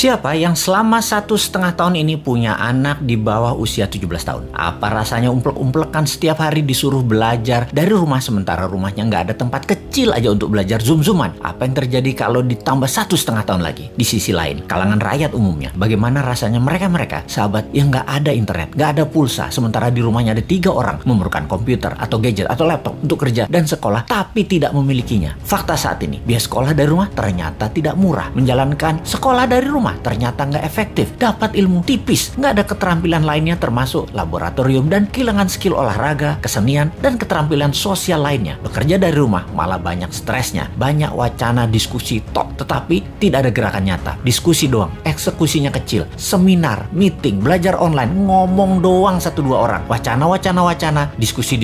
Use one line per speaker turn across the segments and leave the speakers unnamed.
Siapa yang selama 1,5 tahun ini punya anak di bawah usia 17 tahun? Apa rasanya umplek-umplekan setiap hari disuruh belajar dari rumah sementara rumahnya nggak ada tempat kecil aja untuk belajar zoom-zooman? Apa yang terjadi kalau ditambah 1,5 tahun lagi? Di sisi lain, kalangan rakyat umumnya, bagaimana rasanya mereka sahabat yang nggak ada internet, nggak ada pulsa, sementara di rumahnya ada 3 orang memerlukan komputer atau gadget atau laptop untuk kerja dan sekolah, tapi tidak memilikinya. Fakta saat ini, biaya sekolah dari rumah ternyata tidak murah. Menjalankan sekolah dari rumah ternyata nggak efektif, dapat ilmu tipis, nggak ada keterampilan lainnya termasuk laboratorium dan kehilangan skill olahraga, kesenian, dan keterampilan sosial lainnya. Bekerja dari rumah malah banyak stresnya, banyak wacana diskusi top, tetapi tidak ada gerakan nyata. Diskusi doang, eksekusinya kecil, seminar, meeting, belajar online, ngomong doang 1-2 orang, wacana, diskusi.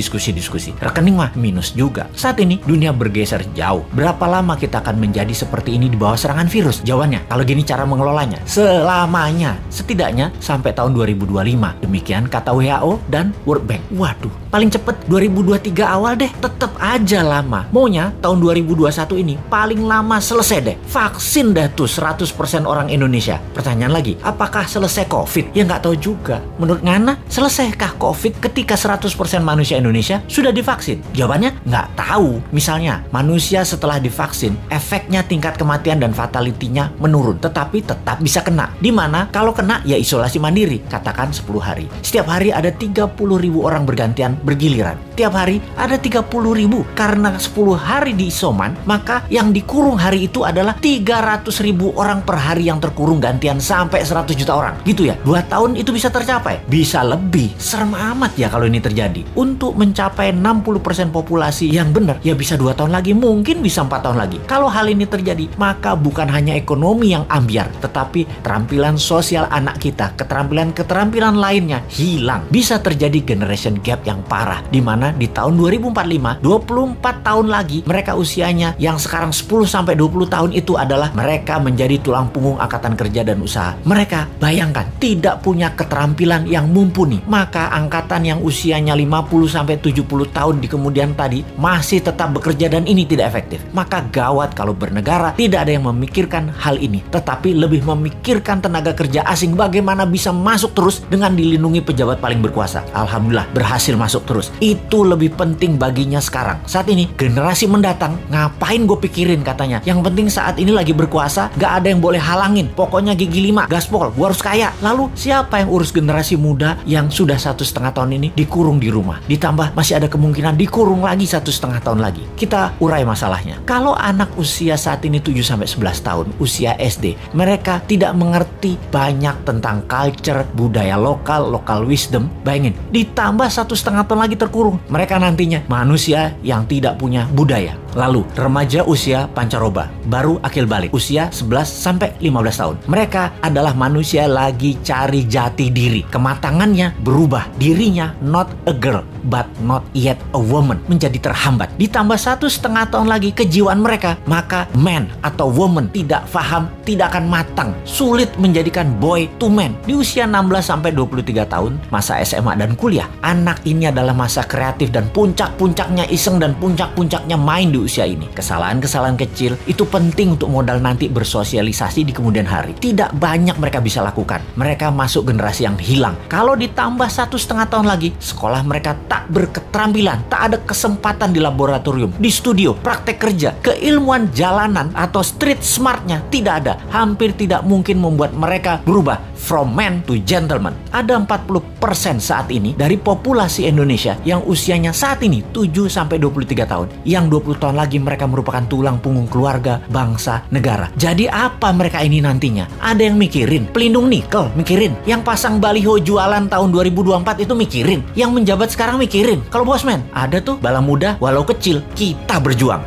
Rekening mah minus juga. Saat ini dunia bergeser jauh. Berapa lama kita akan menjadi seperti ini di bawah serangan virus? Jawabannya, kalau gini cara mengelolanya, selamanya, setidaknya sampai tahun 2025. Demikian kata WHO dan World Bank. Waduh, paling cepet 2023 awal deh. Tetep aja lama. Maunya tahun 2021 ini paling lama selesai deh. Vaksin dah tuh 100% orang Indonesia. Pertanyaan lagi, apakah selesai COVID? Ya nggak tahu juga. Menurut Ngana, selesaikah COVID ketika 100% manusia Indonesia sudah divaksin? Jawabannya nggak tahu. Misalnya, manusia setelah divaksin, efeknya tingkat kematian dan fatality-nya menurun, tetapi tetap bisa kena. Dimana kalau kena ya isolasi mandiri, katakan 10 hari. Setiap hari ada 30.000 orang bergantian bergiliran. Tiap hari ada 30.000. Karena 10 hari di isoman, maka yang dikurung hari itu adalah 300.000 orang per hari yang terkurung gantian sampai 100 juta orang. Gitu ya, 2 tahun itu bisa tercapai. Bisa lebih. Serem amat ya kalau ini terjadi. Untuk mencapai 60% populasi yang benar, ya bisa 2 tahun lagi, mungkin bisa 4 tahun lagi. Kalau hal ini terjadi, maka bukan hanya ekonomi yang ambiar, tetapi keterampilan sosial anak kita, keterampilan lainnya hilang. Bisa terjadi generation gap yang parah, di mana di tahun 2045, 24 tahun lagi, mereka usianya yang sekarang 10-20 tahun itu adalah mereka menjadi tulang punggung angkatan kerja dan usaha. Mereka, bayangkan, tidak punya keterampilan yang mumpuni. Maka angkatan yang usianya 50-70 tahun di kemudian tadi masih tetap bekerja dan ini tidak efektif. Maka gawat kalau bernegara tidak ada yang memikirkan hal ini, tetapi lebih memikirkan tenaga kerja asing bagaimana bisa masuk terus dengan dilindungi pejabat paling berkuasa. Alhamdulillah berhasil masuk terus. Itu lebih penting baginya sekarang. Saat ini generasi mendatang ngapain gue pikirin katanya. Yang penting saat ini lagi berkuasa, gak ada yang boleh halangin. Pokoknya gigi 5, gaspol, gue harus kaya. Lalu siapa yang urus generasi muda yang sudah 1,5 tahun ini dikurung di rumah? Ditambah masih ada kemungkinan dikurung lagi 1,5 tahun lagi. Kita urai masalahnya. Kalau anak usia saat ini 7-11 tahun, usia SD, mereka tidak mengerti banyak tentang culture, budaya lokal wisdom. Bayangin, ditambah 1,5 tahun lagi terkurung. Mereka nantinya manusia yang tidak punya budaya. Lalu, remaja usia pancaroba, baru akil balik, usia 11-15 tahun. Mereka adalah manusia lagi cari jati diri. Kematangannya berubah. Dirinya not a girl, but not yet a woman. Menjadi terhambat. Ditambah 1,5 tahun lagi kejiwaan mereka, maka man atau woman tidak paham, tidak akan matang. Sulit menjadikan boy to man. Di usia 16-23 tahun, masa SMA dan kuliah, anak ini adalah masa kreatif dan puncak-puncaknya iseng dan puncak-puncaknya main di usia ini. Kesalahan-kesalahan kecil itu penting untuk modal nanti bersosialisasi di kemudian hari. Tidak banyak mereka bisa lakukan. Mereka masuk generasi yang hilang. Kalau ditambah 1,5 tahun lagi, sekolah mereka tak berketerampilan, tak ada kesempatan di laboratorium, di studio, praktek kerja, keilmuan jalanan atau street smartnya tidak ada. Hampir tidak mungkin membuat mereka berubah from man to gentleman. Ada 40% saat ini dari populasi Indonesia yang usianya saat ini 7-23 tahun. Yang 20 tahun lagi mereka merupakan tulang punggung keluarga, bangsa, negara. Jadi apa mereka ini nantinya? Ada yang mikirin pelindung nikel, mikirin. Yang pasang baliho jualan tahun 2024 itu mikirin. Yang menjabat sekarang mikirin. Kalau bosman, ada tuh bala muda walau kecil, kita berjuang.